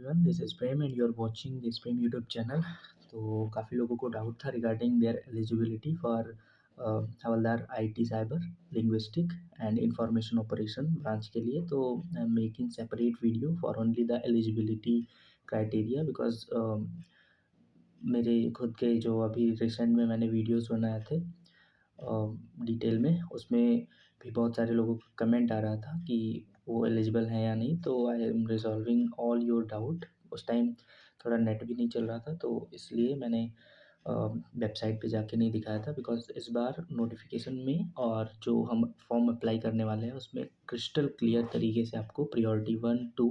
Everyone, this is Prem and you are watching this Prem YouTube channel. तो काफ़ी लोगों को डाउट था regarding their eligibility for Havaldar IT cyber linguistic and information operation branch के लिए। तो I am making separate video for only the eligibility criteria because मेरे खुद के जो अभी रिसेंट में मैंने वीडियोस बनाए थे डिटेल में, उसमें भी बहुत सारे लोगों का कमेंट आ रहा था कि वो एलिजिबल हैं या नहीं। तो I M resolving all your doubt. उस टाइम थोड़ा नेट भी नहीं चल रहा था, तो इसलिए मैंने वेबसाइट पे जाके नहीं दिखाया था। बिकॉज इस बार नोटिफिकेशन में और जो हम फॉर्म अप्लाई करने वाले हैं उसमें क्रिस्टल क्लियर तरीके से आपको प्रियोरिटी 1 2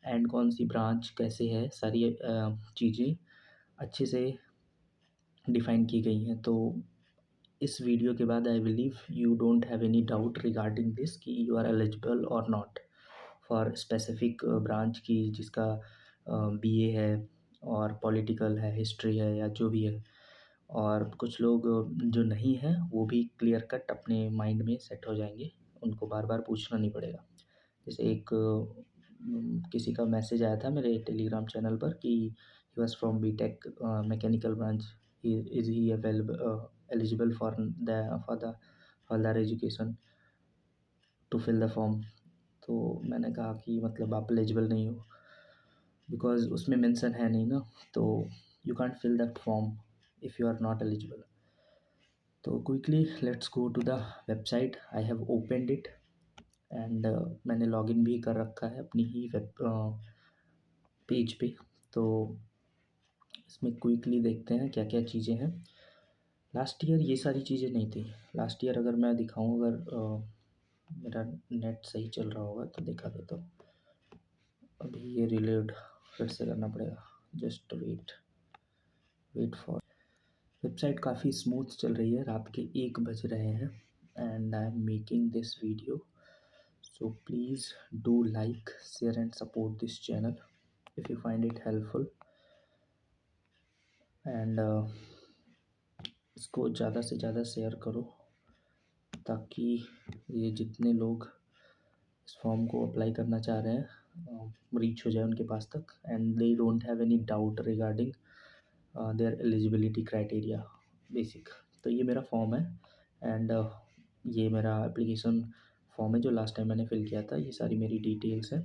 एंड कौन सी ब्रांच कैसे है, सारी चीज़ें अच्छे से डिफ़ाइन की गई हैं। तो इस वीडियो के बाद I believe you don't have any doubt regarding this कि यू आर एलिजिबल और नॉट फॉर स्पेसिफिक ब्रांच की, जिसका बीए है और पॉलिटिकल है, हिस्ट्री है या जो भी है। और कुछ लोग जो नहीं हैं वो भी क्लियर कट अपने माइंड में सेट हो जाएंगे, उनको बार बार पूछना नहीं पड़ेगा। जैसे एक किसी का मैसेज आया था मेरे टेलीग्राम चैनल पर कि he was from BTech mechanical branch, is he available eligible for the Havaldar education to fill the form. तो मैंने कहा कि मतलब आप एलिजिबल नहीं हो बिकॉज उसमें मेंशन है नहीं ना, तो you can't fill that form if you are not eligible. तो quickly let's go to the website. I have opened it and मैंने लॉगिन भी कर रखा है अपनी ही वेब पेज पे। तो इसमें क्विकली देखते हैं क्या क्या चीज़ें हैं। लास्ट ईयर ये सारी चीज़ें नहीं थी। लास्ट ईयर अगर मैं दिखाऊं, अगर मेरा नेट सही चल रहा होगा तो दिखा देता हूँ। अभी ये रिलोड फिर से करना पड़ेगा, जस्ट वेट फॉर। वेबसाइट काफ़ी स्मूथ चल रही है। रात के 1 बज रहे हैं and I am making this video, so please do like share and support this channel if you find it helpful and इसको ज़्यादा से ज़्यादा शेयर करो ताकि ये जितने लोग इस फॉर्म को अप्लाई करना चाह रहे हैं रीच हो जाए उनके पास तक and they don't have any doubt regarding their eligibility criteria basic. तो ये मेरा फॉर्म है एंड ये मेरा एप्लीकेशन फॉर्म है जो लास्ट टाइम मैंने फिल किया था। ये सारी मेरी डिटेल्स हैं।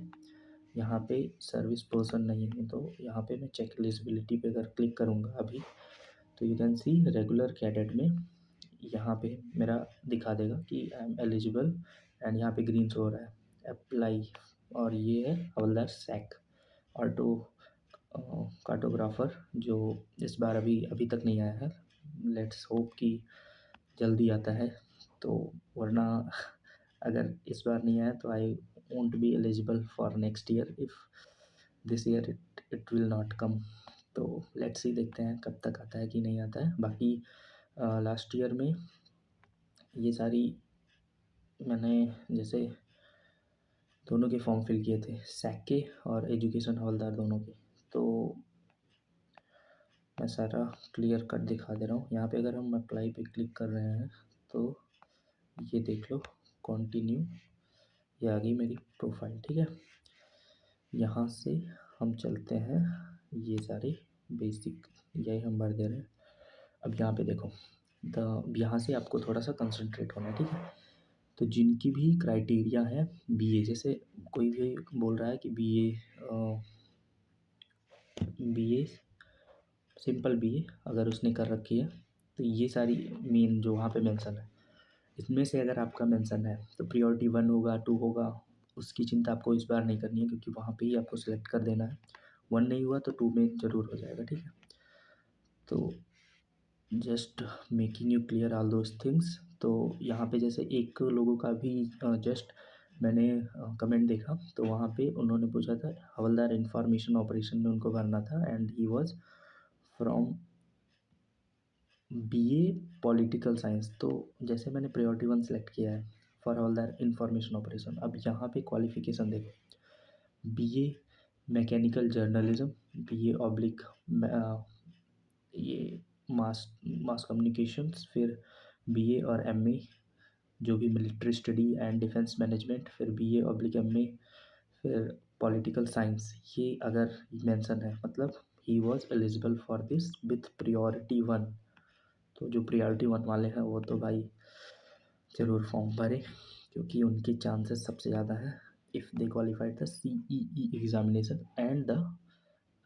यहाँ पे सर्विस पर्सन नहीं है, तो यहाँ पे मैं चेक एलिजिबिलिटी पे अगर क्लिक करूँगा अभी, तो you can see regular cadet में यहाँ पे मेरा दिखा देगा कि आई एम एलिजिबल एंड यहाँ पे ग्रीन शो हो रहा है अप्लाई। और ये है हवलदार सैक ऑटो कार्टोग्राफर, जो इस बार अभी तक नहीं आया है। लेट्स होप कि जल्दी आता है। तो वरना अगर इस बार नहीं आया तो I won't be eligible for next year if this year it will not come. तो लेट्स सी, देखते हैं कब तक आता है कि नहीं आता है। बाकी लास्ट ईयर में ये सारी मैंने जैसे दोनों के फॉर्म फिल किए थे, सैक के और एजुकेशन हवलदार दोनों के। तो मैं सारा क्लियर कट दिखा दे रहा हूँ। यहाँ पे अगर हम अप्लाई पे क्लिक कर रहे हैं तो ये देख लो, कंटिन्यू, ये आ गई मेरी प्रोफाइल। ठीक है, यहाँ से हम चलते हैं, ये सारे बेसिक यही हम भर दे रहे हैं। अब यहाँ पे देखो, यहाँ से आपको थोड़ा सा कंसंट्रेट होना है। ठीक है, तो जिनकी भी क्राइटेरिया है बीए, जैसे कोई भी बोल रहा है कि बीए सिंपल बीए अगर उसने कर रखी है, तो ये सारी मेन जो वहाँ पे मेंशन है, इसमें से अगर आपका मेंशन है तो प्रियोरिटी 1 होगा 2 होगा, उसकी चिंता आपको इस बार नहीं करनी है क्योंकि वहाँ पे ही आपको सेलेक्ट कर देना है। 1 नहीं हुआ तो 2 में ज़रूर हो जाएगा। ठीक है, तो just making you clear all those things. तो यहाँ पे जैसे एक लोगों का भी जस्ट मैंने कमेंट देखा, तो वहाँ पे उन्होंने पूछा था हवलदार इंफॉर्मेशन ऑपरेशन में उनको भरना था and he was from BA political science. तो जैसे मैंने प्रायोरिटी 1 सेलेक्ट किया है फॉर हवलदार इंफॉर्मेशन ऑपरेशन। अब यहाँ पे क्वालिफिकेशन देखो, BA mechanical journalism, BA oblique ये मास कम्युनिकेशंस, फिर बीए और एमए जो भी military study and defence management, फिर बीए ऑब्लिक एमए, फिर पॉलिटिकल साइंस, ये अगर मेंशन है मतलब he was eligible for this with priority one. तो जो प्रियोरिटी वन वाले हैं वो तो भाई ज़रूर फॉर्म भरें, क्योंकि उनके चांसेस सबसे ज़्यादा है if they qualified the CEE examination and the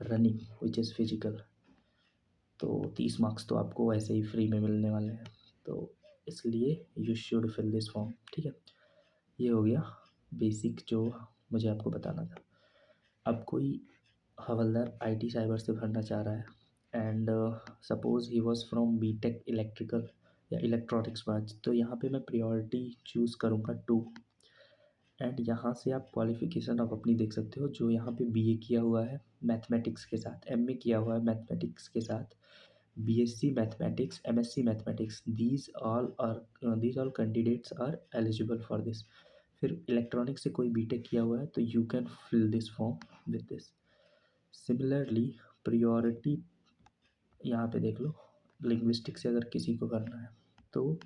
running which is physical. तो 30 मार्क्स तो आपको ऐसे ही फ्री में मिलने वाले हैं, तो इसलिए you should fill this form. ठीक है, ये हो गया बेसिक जो मुझे आपको बताना था। अब कोई हवलदार IT साइबर से भरना चाह रहा है and suppose he was from BTech electrical या इलेक्ट्रॉनिक्स ब्रांच, तो यहाँ पे मैं प्रायोरिटी चूज़ करूँगा 2। एंड यहाँ से आप क्वालिफ़िकेशन आप अपनी देख सकते हो, जो यहाँ पे BA किया हुआ है मैथमेटिक्स के साथ, MA किया हुआ है मैथमेटिक्स के साथ, BSc mathematics, MSc mathematics, these all candidates are eligible for this. फिर इलेक्ट्रॉनिक्स से कोई बीटेक किया हुआ है तो you can fill this form with this. Similarly priority यहाँ पे देख लो, लिंग्विस्टिक से अगर किसी को करना है तो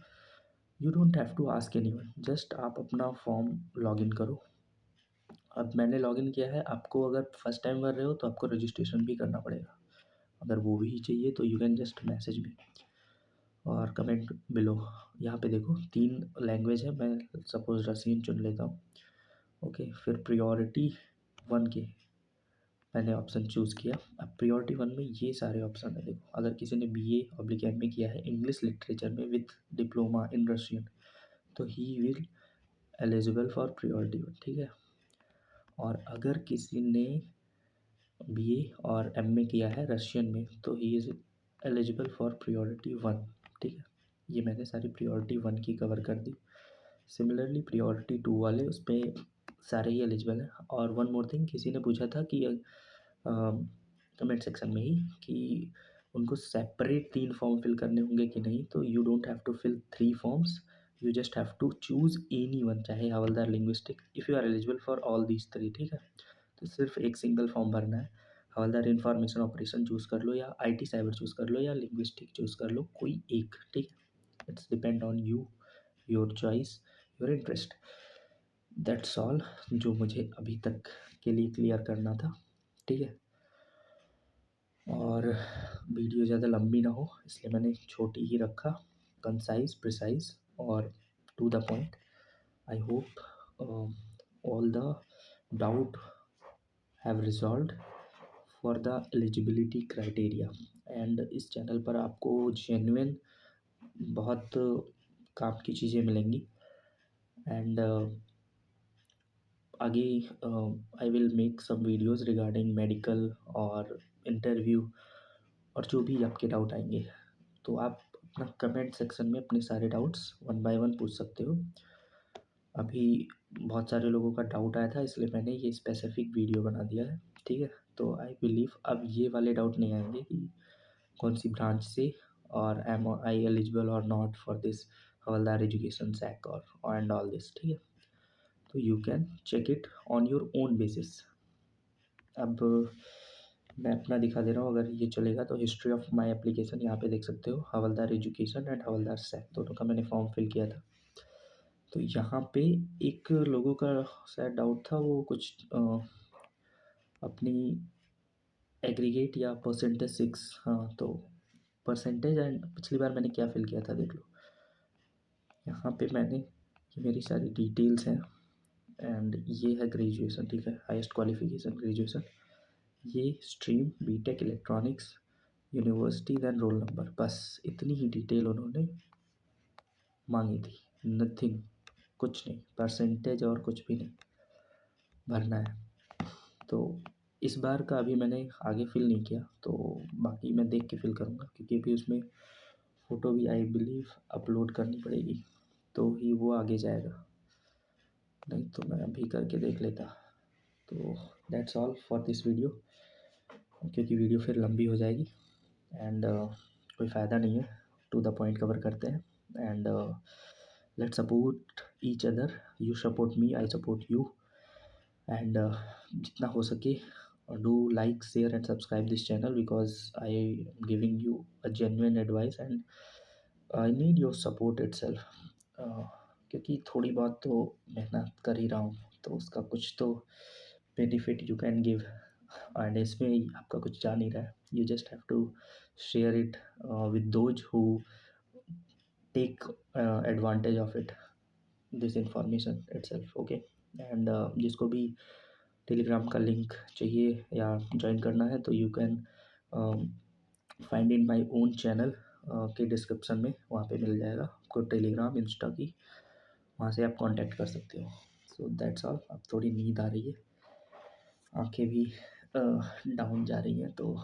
you don't have to ask anyone, just आप अपना फॉर्म लॉगिन करो। अब मैंने लॉगिन किया है, आपको अगर फर्स्ट टाइम कर रहे हो तो आपको रजिस्ट्रेशन भी करना पड़ेगा। अगर वो भी चाहिए तो you can just message me और कमेंट बिलो। यहाँ पे देखो 3 लैंग्वेज है, मैं सपोज रसियन चुन लेता हूँ। ओके, फिर प्रियोरिटी 1 के मैंने ऑप्शन चूज़ किया। अब प्रियोरिटी 1 में ये सारे ऑप्शन है, देखो अगर किसी ने BA/MA किया है इंग्लिश लिटरेचर में विथ डिप्लोमा इन रशियन तो he will eligible for priority 1। ठीक है, और अगर किसी ने BA और MA किया है रशियन में तो he is eligible for priority 1। ठीक है, ये मैंने सारी प्रियोरिटी 1 की कवर कर दी। सिमिलरली प्रियोरिटी 2 वाले उस पर सारे ही एलिजिबल हैं। और वन मोर थिंग, किसी ने पूछा था कि कमेंट सेक्शन में ही कि उनको सेपरेट 3 फॉर्म फिल करने होंगे कि नहीं, तो you don't have to fill 3 forms, you just have to choose any one, चाहे हवलदार linguistic, if you are eligible for all these 3। ठीक है, तो सिर्फ एक सिंगल फॉर्म भरना है। हवलदार इंफॉर्मेशन ऑपरेशन चूज़ कर लो या IT साइबर चूज़ कर लो या लिंग्विस्टिक चूज़ कर लो, कोई एक। ठीक है, it's depend on you, your choice, your interest. That's all जो मुझे अभी तक के लिए क्लियर करना था। ठीक है, और वीडियो ज़्यादा लंबी ना हो इसलिए मैंने छोटी ही रखा, कंसाइज, प्रिसाइज और to the point. I hope all the doubt have resolved for the eligibility criteria. And इस चैनल पर आपको जेन्युइन बहुत काम की चीज़ें मिलेंगी। एंड आगे I will make some videos regarding medical और इंटरव्यू और जो भी आपके डाउट आएंगे, तो आप अपना कमेंट सेक्शन में अपने सारे डाउट्स वन बाय वन पूछ सकते हो। अभी बहुत सारे लोगों का डाउट आया था इसलिए मैंने ये स्पेसिफिक वीडियो बना दिया है। ठीक है, तो आई बिलीव अब ये वाले डाउट नहीं आएंगे कि कौन सी ब्रांच से और एम आई एलिजिबल और not for this Havaldar education सैक और एंड ऑल दिस। ठीक है, तो you can check it on your own basis. अब मैं अपना दिखा दे रहा हूँ, अगर ये चलेगा तो हिस्ट्री ऑफ माय एप्लीकेशन यहाँ पे देख सकते हो, हवलदार एजुकेशन एंड हवलदार सैक दोनों का मैंने फॉर्म फिल किया था। तो यहाँ पे एक लोगों का शायद डाउट था, वो कुछ अपनी एग्रीगेट या परसेंटेज 6, हाँ तो परसेंटेज एंड पिछली बार मैंने क्या फिल किया था देख लो। यहाँ पे मैंने ये मेरी सारी डिटेल्स हैं एंड ये है ग्रेजुएशन। ठीक है, हाईएस्ट क्वालिफिकेशन ग्रेजुएशन, ये stream BTech electronics, university then roll number, बस इतनी ही डिटेल उन्होंने मांगी थी। नथिंग, कुछ नहीं, परसेंटेज और कुछ भी नहीं भरना है। तो इस बार का अभी मैंने आगे फिल नहीं किया, तो बाकी मैं देख के फिल करूँगा, क्योंकि अभी उसमें फ़ोटो भी आई बिलीव अपलोड करनी पड़ेगी तो ही वो आगे जाएगा, नहीं तो मैं अभी करके देख लेता। तो that's all for this video, क्योंकि वीडियो फिर लंबी हो जाएगी एंड कोई फ़ायदा नहीं है, टू द पॉइंट कवर करते हैं। And let's support each other, you support me, I support you. And जितना हो सके do like, share and subscribe this channel because I am giving you a genuine advice and I need your support itself. क्योंकि थोड़ी बहुत तो मेहनत कर ही रहा हूँ तो उसका कुछ तो benefit you can give, and इसमें आपका कुछ जा नहीं रहा है. You just have to share it with those who take advantage of it, this information itself. Okay. And जिसको भी टेलीग्राम का लिंक चाहिए या ज्वाइन करना है तो you can find in my own channel के डिस्क्रिप्शन में, वहाँ पे मिल जाएगा आपको टेलीग्राम, इंस्टा की, वहाँ से आप कांटेक्ट कर सकते हो. So that's all. अब थोड़ी नींद आ रही है, आंखें भी डाउन जा रही हैं, तो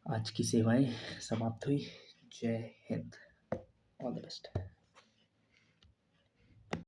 आज की सेवाएं समाप्त हुई. जय हिंद. All the best.